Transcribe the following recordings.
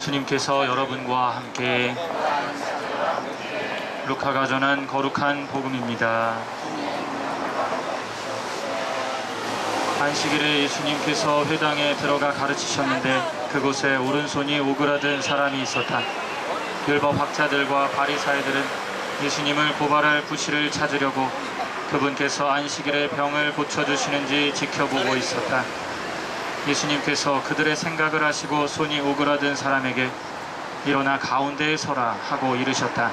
주님께서 여러분과 함께 루카가 전한 거룩한 복음입니다. 안식일에 예수님께서 회당에 들어가 가르치셨는데 그곳에 오른손이 오그라든 사람이 있었다. 율법학자들과 바리사이들은 예수님을 고발할 구실을 찾으려고 그분께서 안식일에 병을 고쳐주시는지 지켜보고 있었다. 예수님께서 그들의 생각을 아시고 손이 오그라든 사람에게 일어나 가운데에 서라 하고 이르셨다.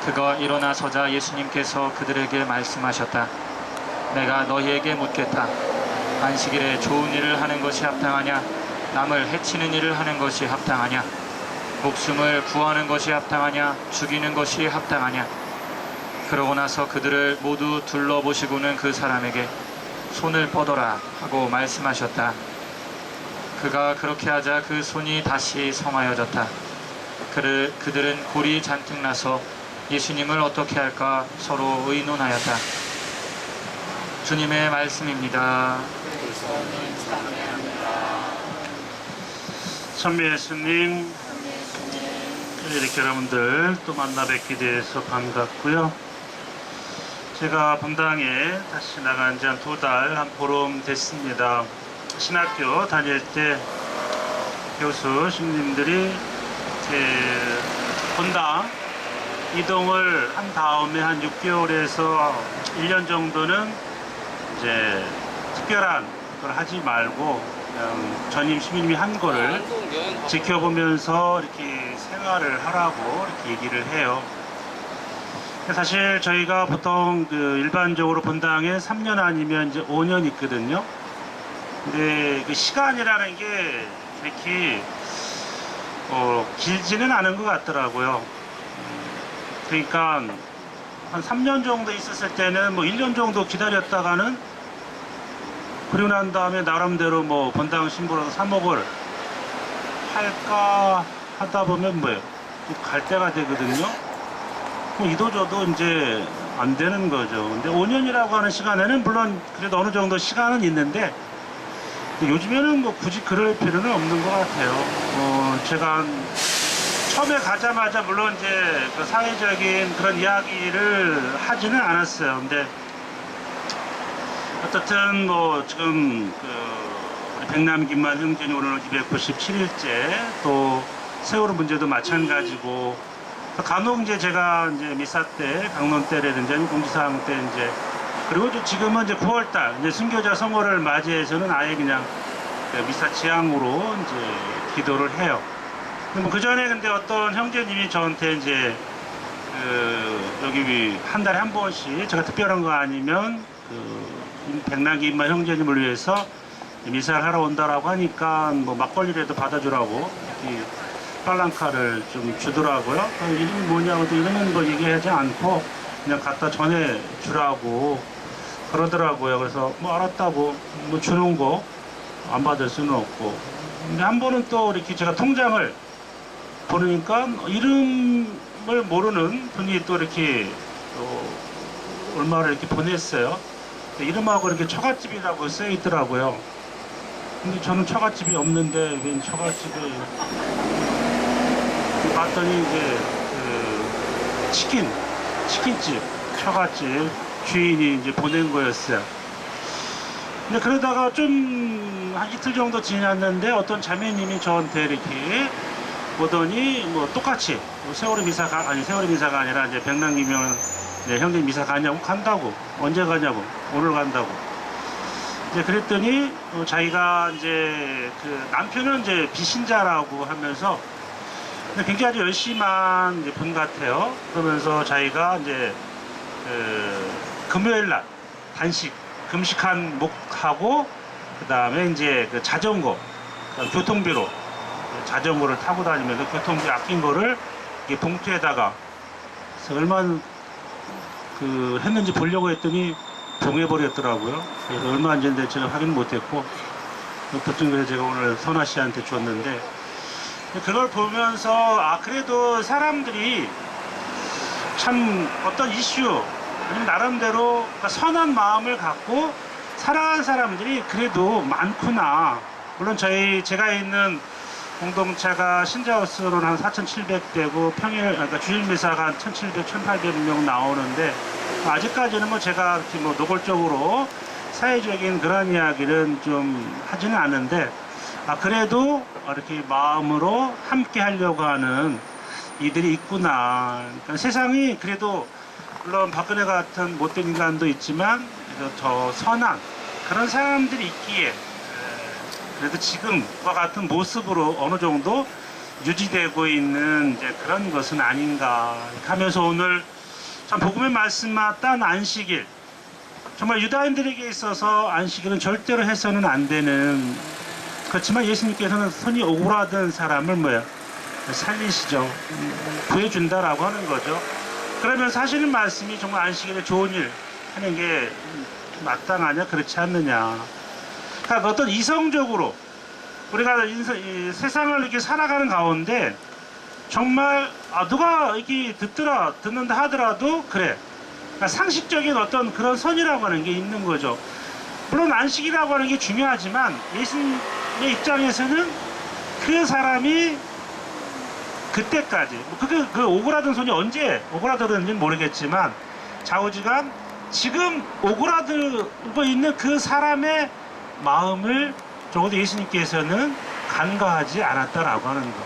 그가 일어나 서자 예수님께서 그들에게 말씀하셨다. 내가 너희에게 묻겠다. 안식일에 좋은 일을 하는 것이 합당하냐? 남을 해치는 일을 하는 것이 합당하냐? 목숨을 구하는 것이 합당하냐? 죽이는 것이 합당하냐? 그러고 나서 그들을 모두 둘러보시고는 그 사람에게 손을 뻗어라 하고 말씀하셨다. 그가 그렇게 하자 그 손이 다시 성하여졌다. 그들은 골이 잔뜩 나서 예수님을 어떻게 할까 서로 의논하였다. 주님의 말씀입니다. 선미 예수님, 이렇게 여러분들 또 만나 뵙게 돼서 반갑고요. 제가 본당에 다시 나간 지 한 2달, 한 보름 됐습니다. 신학교 다닐 때 교수 신님들이 제 본당 이동을 한 다음에 한 6개월에서 1년 정도는 이제 특별한 걸 하지 말고 그냥 전임 시민님이 한 거를 지켜보면서 이렇게 생활을 하라고 이렇게 얘기를 해요. 사실 저희가 보통 그 일반적으로 본당에 3년 아니면 이제 5년 있거든요. 근데 그 시간이라는 게 이렇게 길지는 않은 것 같더라고요. 그러니까 한 3년 정도 있었을 때는 뭐 1년 정도 기다렸다가는 그리고 난 다음에 나름대로 뭐 본당 신부로서 사목을 할까 하다 보면 뭐예요? 갈 때가 되거든요. 이도저도 이제 안 되는 거죠. 근데 5년이라고 하는 시간에는 물론 그래도 어느 정도 시간은 있는데 요즘에는 뭐 굳이 그럴 필요는 없는 것 같아요. 제가 처음에 가자마자 물론 이제 그 사회적인 그런 이야기를 하지는 않았어요. 근데 어떻든 뭐 지금 우리 백남 김만 형제이 오늘 297일째 또 세월호 문제도 마찬가지고 간혹 이제 제가 이제 미사 때 강론 때라든지 공지사항 때 이제 그리고 지금은 이제 9월달 이제 순교자 성호를 맞이해서는 아예 그냥 미사 지향으로 이제 기도를 해요. 그 전에 근데 어떤 형제님이 저한테 이제 여기 한 달에 한 번씩 제가 특별한 거 아니면 백남기 임마 형제님을 위해서 미사를 하러 온다라고 하니까 뭐 막걸리라도 받아주라고 이렇게 빨랑카를 좀 주더라고요. 이름이 뭐냐고 이름은 뭐 얘기하지 않고 그냥 갖다 전해주라고 그러더라고요. 그래서 뭐 알았다고 뭐 주는 거 안 받을 수는 없고. 근데 한 번은 또 이렇게 제가 통장을 보니까 이름을 모르는 분이 또 이렇게 얼마를 이렇게 보냈어요. 이름하고 이렇게 처갓집이라고 써 있더라고요. 근데 저는 처갓집이 없는데 웬 처갓집을 봤더니 이제 치킨집 처갓집 주인이 이제 보낸 거였어요. 근데 그러다가 좀 한 이틀 정도 지났는데 어떤 자매님이 저한테 이렇게 보더니 뭐 똑같이 세월호 미사가 아니라 이제 백남기면 형님 미사 가냐고 간다고 언제 가냐고 오늘 간다고 이제 그랬더니 자기가 이제 그 남편은 이제 비신자라고 하면서 굉장히 아주 열심한 이제 분 같아요. 그러면서 자기가 이제 금요일 날 단식 금식한 목하고 그 다음에 이제 그 자전거 교통비로 자전거를 타고 다니면서 교통비 아낀 거를 이게 봉투에다가 얼마 했는지 보려고 했더니 봉해버렸더라고요. 그래서 얼마 안 됐는데 제가 확인 못했고 보통 그래서 제가 오늘 선아 씨한테 줬는데 그걸 보면서 그래도 사람들이 참 어떤 이슈 아니면 나름대로 선한 마음을 갖고 살아가는 사람들이 그래도 많구나. 물론 제가 있는 공동체가 신자우스로는 한 4,700대고 평일 그러니까 주일 미사가 한 1,700, 1,800명 나오는데 아직까지는 뭐 제가 이렇게 뭐 노골적으로 사회적인 그런 이야기는 좀 하지는 않는데 그래도 이렇게 마음으로 함께 하려고 하는 이들이 있구나. 그러니까 세상이 그래도 물론 박근혜 같은 못된 인간도 있지만 더 선한 그런 사람들이 있기에 그래도 지금과 같은 모습으로 어느 정도 유지되고 있는 이제 그런 것은 아닌가 하면서 오늘 참 복음의 말씀만 딴 안식일 정말 유다인들에게 있어서 안식일은 절대로 해서는 안 되는 그렇지만 예수님께서는 손이 오그라든 사람을 살리시죠. 구해준다라고 하는 거죠. 그러면 사실은 말씀이 정말 안식일에 좋은 일 하는 게 마땅하냐 그렇지 않느냐. 그러니까 어떤 이성적으로 우리가 이 세상을 이렇게 살아가는 가운데 정말 누가 이렇게 듣는다 하더라도 그래. 그러니까 상식적인 어떤 그런 선이라고 하는 게 있는 거죠. 물론 안식이라고 하는 게 중요하지만 예수님의 입장에서는 그 사람이 그때까지 그 오그라든 손이 언제 오그라들었는지는 모르겠지만 좌우지간 지금 오그라들고 있는 그 사람의 마음을 적어도 예수님께서는 간과하지 않았다라고 하는 것.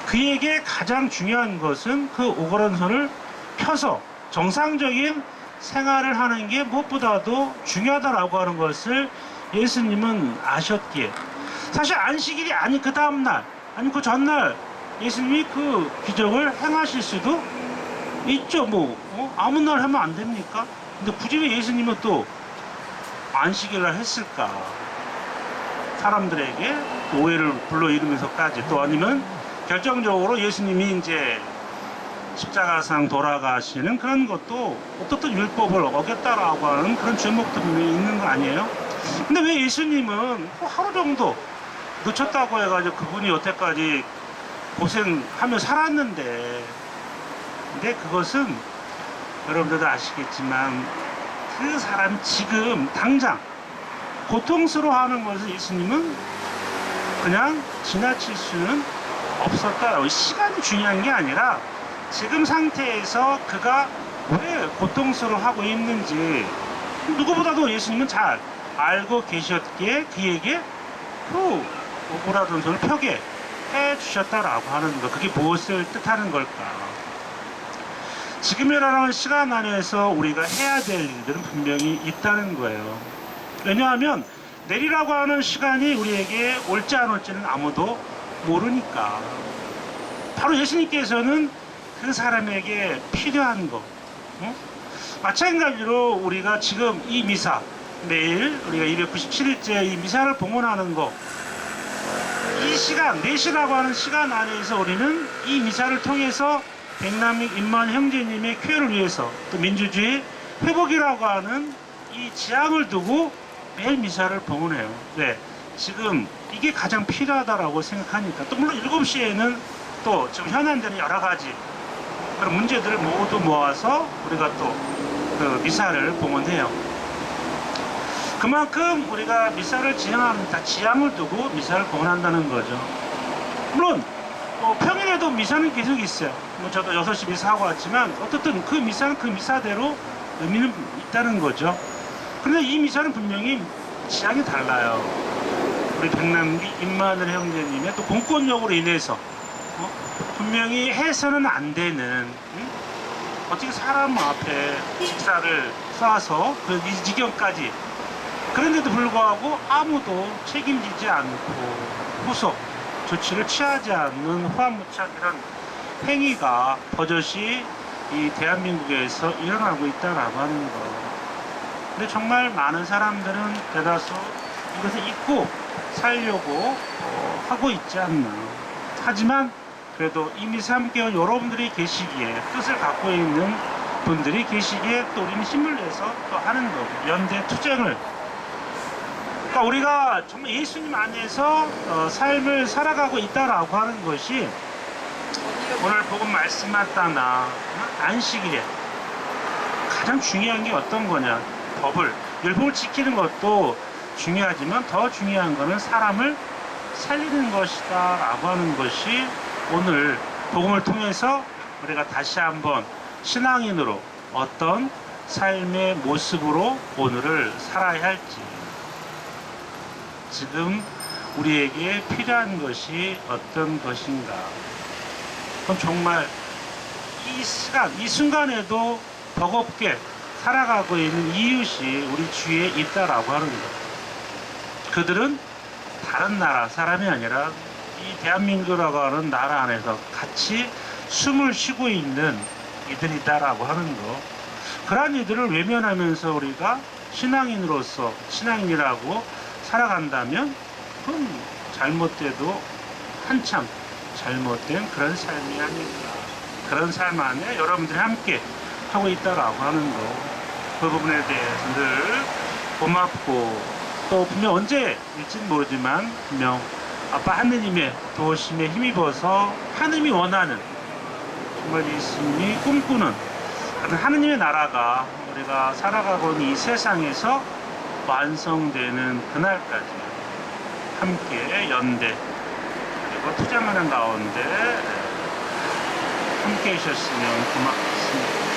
그에게 가장 중요한 것은 그 오그라든 손을 펴서 정상적인 생활을 하는 게 무엇보다도 중요하다라고 하는 것을 예수님은 아셨기에 사실 안식일이 아닌 그 다음날 아니면 그 전날 예수님이 그 기적을 행하실 수도 있죠. 아무 날 하면 안 됩니까? 근데 굳이 왜 예수님은 또 안식일날 했을까? 사람들에게 오해를 불러일으면서까지 또 아니면 결정적으로 예수님이 이제 십자가상 돌아가시는 그런 것도 어떻든 율법을 어겼다라고 하는 그런 죄목도 분명히 있는 거 아니에요? 근데 왜 예수님은 하루 정도 놓쳤다고 해가지고 그분이 여태까지 고생하며 살았는데 근데 그것은 여러분들도 아시겠지만 그 사람이 지금 당장 고통스러워하는 것을 예수님은 그냥 지나칠 수는 없었다라고. 시간이 중요한 게 아니라 지금 상태에서 그가 왜 고통스러워하고 있는지 누구보다도 예수님은 잘 알고 계셨기에 그에게 그 오그라든 손을 펴게 해주셨다라고 하는 것. 그게 무엇을 뜻하는 걸까? 지금이라는 시간 안에서 우리가 해야 될 일들은 분명히 있다는 거예요. 왜냐하면 내리라고 하는 시간이 우리에게 올지 안 올지는 아무도 모르니까. 바로 예수님께서는 그 사람에게 필요한 거. 마찬가지로 우리가 지금 이 미사, 매일 우리가 297일째 이 미사를 봉헌하는 거, 이 시간, 4시라고 하는 시간 안에서 우리는 이 미사를 통해서 백남익 임만 형제님의 쾌를 위해서 또 민주주의 회복이라고 하는 이 지향을 두고 매일 미사를 봉헌해요. 네, 지금 이게 가장 필요하다라고 생각하니까. 또 물론 7시에는 또 지금 현안되는 여러 가지 그런 문제들을 모두 모아서 우리가 또 그 미사를 봉헌해요. 그만큼 우리가 미사를 지향합니다. 지향을 두고 미사를 봉헌한다는 거죠. 물론 평일에도 미사는 계속 있어요. 저도 6시 미사하고 왔지만 어떻든 그 미사는 그 미사대로 의미는 있다는 거죠. 그런데 이 미사는 분명히 지향이 달라요. 우리 백남기 임마누엘 형제님의 또 공권력으로 인해서 분명히 해서는 안 되는 어떻게 사람 앞에 직사를 쏴서 그 지경까지 그런데도 불구하고 아무도 책임지지 않고 후속 조치를 취하지 않는 후한무치한 이런 행위가 버젓이 이 대한민국에서 일어나고 있다라고 하는 거. 근데 정말 많은 사람들은 대다수 이것을 잊고 살려고 하고 있지 않나. 하지만 그래도 이미 3개월 여러분들이 계시기에 뜻을 갖고 있는 분들이 계시기에 또 우리는 힘을 내서 또 하는 거고 연대 투쟁을. 그러니까 우리가 정말 예수님 안에서 삶을 살아가고 있다라고 하는 것이 오늘 복음 말씀만 따나 안식일에 가장 중요한 게 어떤 거냐. 율법을 지키는 것도 중요하지만 더 중요한 거는 사람을 살리는 것이다 라고 하는 것이 오늘 복음을 통해서 우리가 다시 한번 신앙인으로 어떤 삶의 모습으로 오늘을 살아야 할지, 지금 우리에게 필요한 것이 어떤 것인가. 그럼 정말 이 시간, 이 순간에도 버겁게 살아가고 있는 이웃이 우리 주위에 있다라고 하는 것. 그들은 다른 나라 사람이 아니라 이 대한민국이라고 하는 나라 안에서 같이 숨을 쉬고 있는 이들이다라고 하는 것. 그러한 이들을 외면하면서 우리가 신앙인으로서 신앙인이라고 살아간다면 그건 잘못돼도 한참 잘못된 그런 삶이 아닐까. 그런 삶 안에 여러분들이 함께 하고 있다라고 하는 거. 그 부분에 대해서 늘 고맙고, 또 분명 언제일지는 모르지만 분명 아빠 하느님의 도우심에 힘입어서 하느님이 원하는, 정말 예수님이 꿈꾸는 하느님의 나라가 우리가 살아가고 있는 이 세상에서 완성되는 그날까지 함께 연대 그리고 투쟁하는 가운데 함께 해주셨으면 고맙겠습니다.